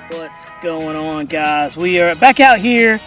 What's going on, guys? We are back out here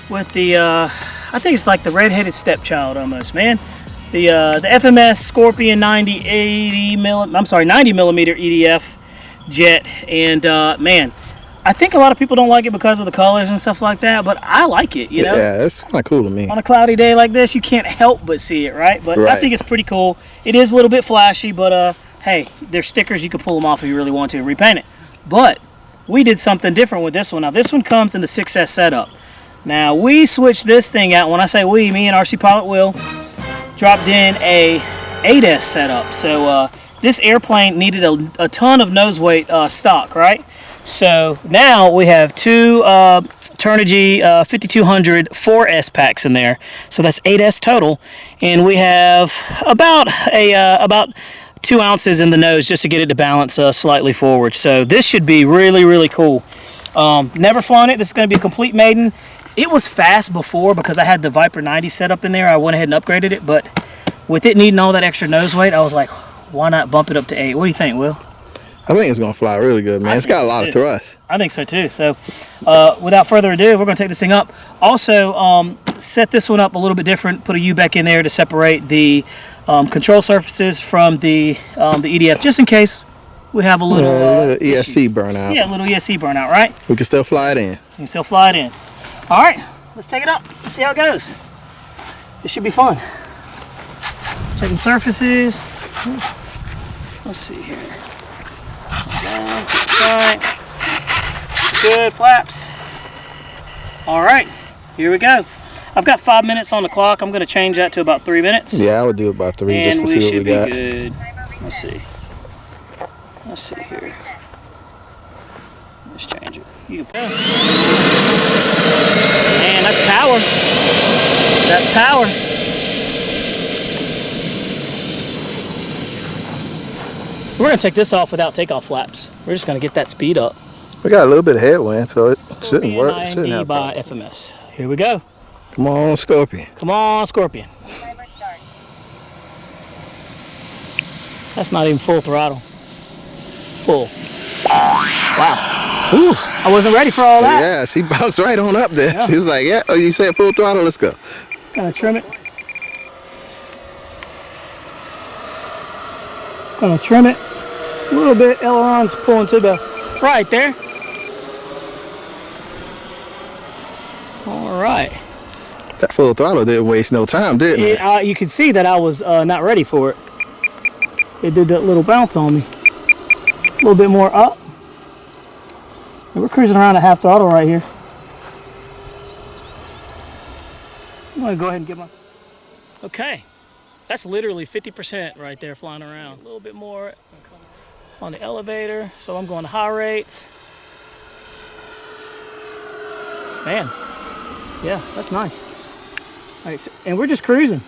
with the I think it's like the red-headed stepchild almost, man. The FMS Scorpion 90 millimeter EDF jet, and man, I think a lot of people don't like it because of the colors and stuff like that, but I like it, you know? Yeah, it's kind of cool to me. On a cloudy day like this, you can't help but see it, right? But I think it's pretty cool. It is a little bit flashy, but hey, there's stickers. You can pull them off if you really want to and repaint it. But we did something different with this one. Now, this one comes in the 6S setup. Now, we switched this thing out. When I say we, me and RC Pilot Will dropped in a 8S setup. So this airplane needed a ton of nose weight stock, right? So now we have two Turnigy 5200 4S packs in there. So that's 8S total, and we have about 2 ounces in the nose just to get it to balance slightly forward. So this should be really, really cool. Never flown it. This is going to be a complete maiden. It was fast before because I had the Viper 90 set up in there. I went ahead and upgraded it, but with it needing all that extra nose weight, I was like, why not bump it up to 8? What do you think, Will? I think it's going to fly really good, man. It's got a lot of thrust. I think so too. So without further ado, we're going to take this thing up. Also, set this one up a little bit different. Put a U-back in there to separate the control surfaces from the EDF, just in case we have a little ESC burnout. Yeah, a little ESC burnout, right? We can still fly it in. You can still fly it in. All right, let's take it up. Let's see how it goes. This should be fun. Checking surfaces. Let's see here. Right. Good flaps. All right, here we go. I've got 5 minutes on the clock. I'm going to change that to about 3 minutes. Yeah, I would do about 3 just to see what we got. Good. Let's see. Let's see here. Let's change it. You can. And that's power. That's power. We're going to take this off without takeoff flaps. We're just going to get that speed up. We got a little bit of headwind, so it shouldn't work. It shouldn't have by FMS. Here we go. Come on, Scorpion. Come on, Scorpion. That's not even full throttle. Full. Wow. Ooh, I wasn't ready for all that. Yeah, she bounced right on up there. Yeah. She was like, yeah, oh, you said full throttle, let's go. Gonna trim it. Gonna trim it a little bit. Ailerons pulling to the right there. All right. That full throttle didn't waste no time, didn't it? You could see that I was not ready for it. It did that little bounce on me. A little bit more up. And we're cruising around at half throttle right here. I'm gonna go ahead and get my... Okay, that's literally 50% right there flying around. A little bit more on the elevator, so I'm going to high rates. Man, yeah, that's nice. All right, so, and we're just cruising.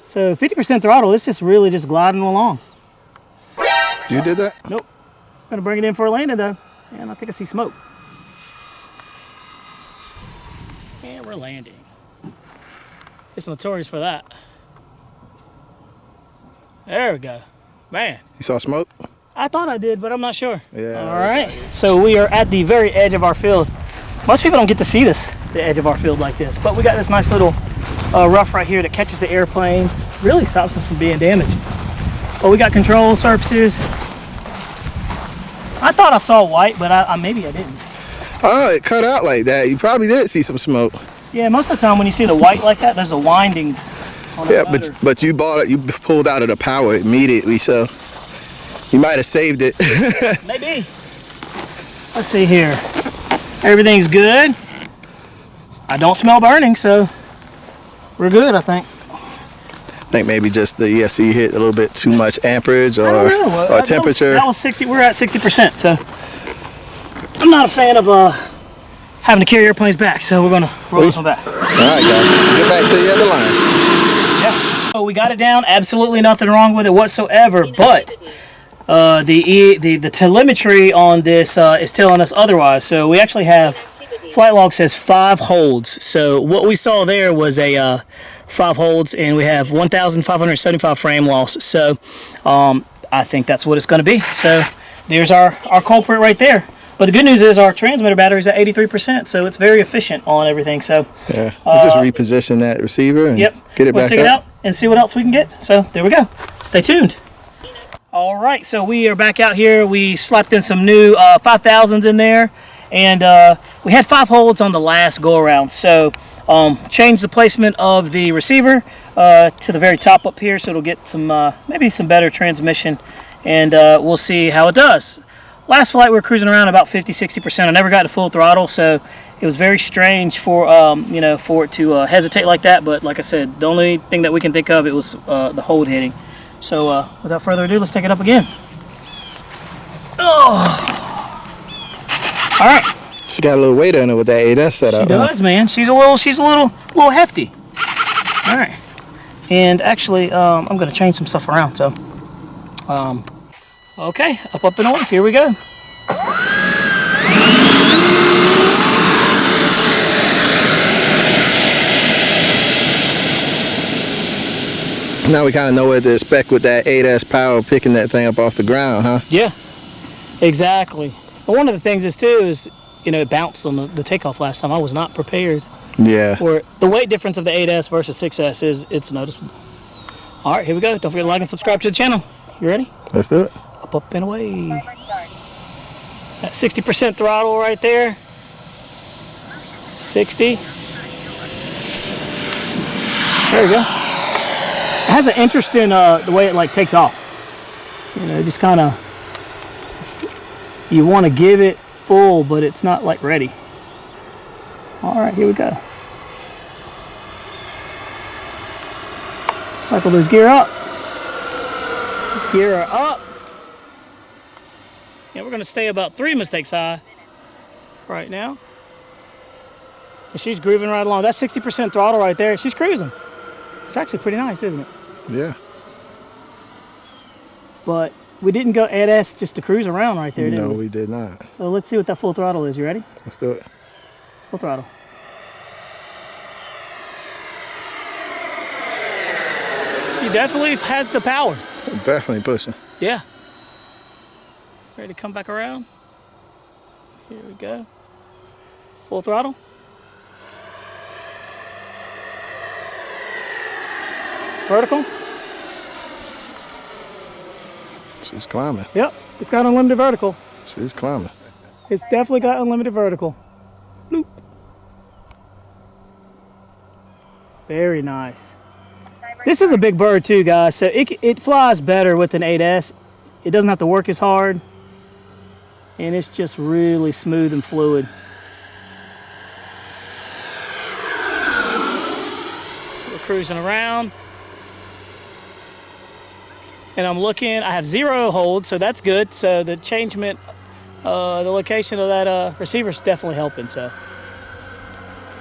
So 50% throttle, it's just really just gliding along. You did that? Nope. Gonna bring it in for a landing though. And I think I see smoke. And we're landing. It's notorious for that. There we go. Man. You saw smoke? I thought I did, but I'm not sure. Yeah. All right. So we are at the very edge of our field. Most people don't get to see this, the edge of our field like this, but we got this nice little rough right here that catches the airplanes, really stops them from being damaged. Oh, we got control surfaces. I thought I saw white, but maybe I didn't. Oh, it cut out like that. You probably did see some smoke. Yeah, most of the time when you see the white like that, there's a winding on the motor. but you bought it, you pulled out of the power immediately, so you might have saved it. Maybe. Let's see here. Everything's good. I don't smell burning, so we're good, I think. I think maybe just the ESC hit a little bit too much amperage or temperature. That was 60. We're at 60%, so I'm not a fan of having to carry airplanes back, so we're gonna roll this one back. All right, guys, get back to the other line. Yeah. So we got it down. Absolutely nothing wrong with it whatsoever, but the telemetry on this is telling us otherwise. So we actually have flight log says 5 holds. So what we saw there was a 5 holds, and we have 1,575 frame loss. So I think that's what it's going to be. So there's our culprit right there. But the good news is our transmitter battery is at 83%, so it's very efficient on everything. So yeah, we'll just reposition that receiver and get it back take it out and see what else we can get. So there we go. Stay tuned. All right, so we are back out here. We slapped in some new 5000s in there, and we had 5 holds on the last go around. So changed the placement of the receiver to the very top up here, so it'll get some maybe some better transmission, and we'll see how it does. Last flight we were cruising around about 50-60%. I never got to full throttle, so it was very strange for you know, for it to hesitate like that. But like I said, the only thing that we can think of, it was the hold hitting. So without further ado, let's take it up again. Oh, all right. She got a little weight on her with that ADS setup. She does, man. She's a little hefty. All right. And actually, I'm gonna change some stuff around. So. Okay, up and on, here we go. Now we kind of know what to expect with that 8S power picking that thing up off the ground, huh? Yeah, exactly. But one of the things is too is, you know, it bounced on the takeoff last time. I was not prepared. Yeah. For the weight difference of the 8S versus 6S it's noticeable. All right, here we go. Don't forget to like and subscribe to the channel. You ready? Let's do it. Up and away. That 60% throttle right there. 60. There we go. It has an interesting the way it like takes off. You know, just kind of, you want to give it full, but it's not like ready. All right, here we go. Cycle those gear up. Gear her up. Yeah, we're going to stay about 3 mistakes high right now. And she's grooving right along. That's 60% throttle right there. She's cruising. It's actually pretty nice, isn't it? Yeah. But we didn't go ADS just to cruise around right there, did we? No, we did not. So let's see what that full throttle is. You ready? Let's do it. Full throttle. She definitely has the power. Definitely pushing. Yeah. Ready to come back around? Here we go. Full throttle. Vertical. She's climbing. Yep, it's got unlimited vertical. She's climbing. It's definitely got unlimited vertical. Bloop. Very nice. This is a big bird too, guys, so it flies better with an 8S. It doesn't have to work as hard, and it's just really smooth and fluid. We're cruising around, and I'm looking. I have 0 hold, so that's good. So the changement, the location of that receiver is definitely helping. So,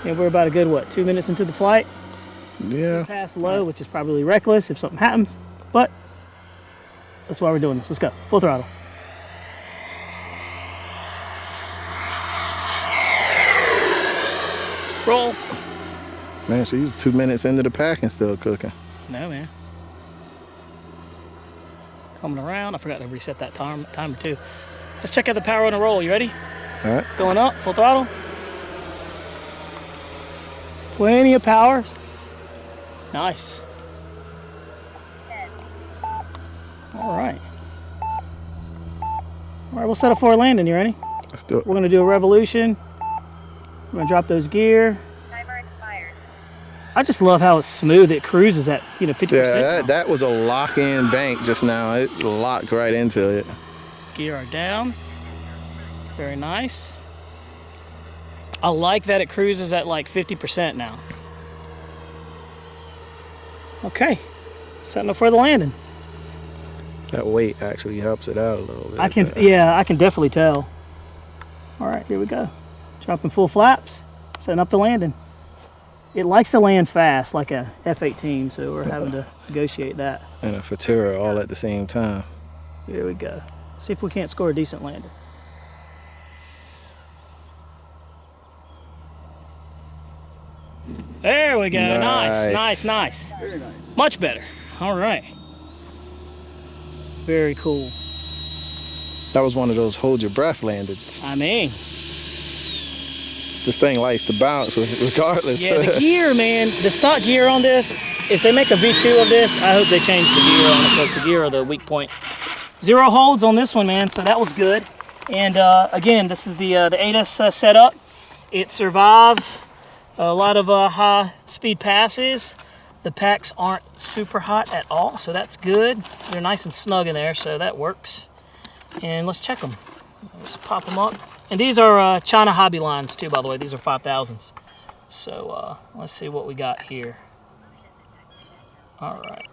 and we're about a good, what, 2 minutes into the flight? Yeah. Pass low, which is probably reckless if something happens, but that's why we're doing this. Let's go. Full throttle. Roll. Man, she's 2 minutes into the pack and still cooking. No, man. Coming around. I forgot to reset that timer too. Let's check out the power on the roll. You ready? All right. Going up. Full throttle. Plenty of power. Nice. All right. All right, we'll set up for a landing. You ready? Let's do it. We're gonna do a revolution. We're gonna drop those gear. Timer expired. I just love how it's smooth. It cruises at 50%. Yeah, that was a lock-in bank just now. It locked right into it. Gear are down. Very nice. I like that it cruises at like 50% now. Okay, setting up for the landing. That weight actually helps it out a little bit. I can definitely tell. All right, here we go. Dropping full flaps, setting up the landing. It likes to land fast like a F-18, so we're having to negotiate that. And a Fatura all at the same time. Here we go. See if we can't score a decent landing. There we go. Nice. Nice, nice, nice. Very nice. Much better. All right. Very cool. That was one of those hold your breath landings. I mean, This thing likes to bounce regardless. yeah, the gear, man, the stock gear on this, if they make a V2 of this, I hope they change the gear on it because the gear are the weak point. 0 holds on this one, man, so that was good. And again, this is the ATIS setup. It survived a lot of high speed passes. The packs aren't super hot at all, so that's good. They're nice and snug in there, so that works. And let's check them. Let's pop them up. And these are China Hobby lines too, by the way. These are 5000s. So let's see what we got here. All right.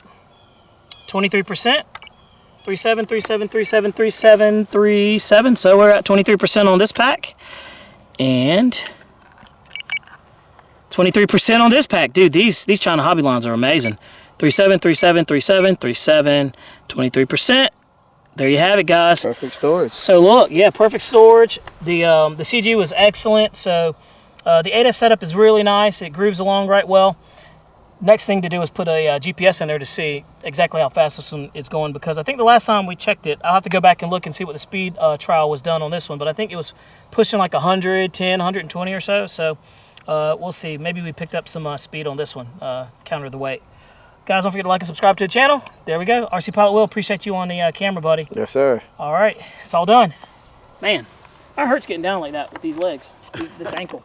23%. 37, 37, 37, 37, 37. So we're at 23% on this pack. And 23% on this pack. Dude, these China Hobby lines are amazing. 37, 37, 37, 37, 23%. There you have it, guys. Perfect storage. So look, yeah, perfect storage. The CG was excellent. So the ATIS setup is really nice. It grooves along right well. Next thing to do is put a GPS in there to see exactly how fast this one is going, because I think the last time we checked it, I'll have to go back and look and see what the speed trial was done on this one, but I think it was pushing like 110, 120 or so. So we'll see. Maybe we picked up some speed on this one, counter the weight. Guys, don't forget to like and subscribe to the channel. There we go. RC Pilot Will, appreciate you on the camera, buddy. Yes, sir. All right, it's all done. Man, it hurts getting down like that with these legs, this ankle.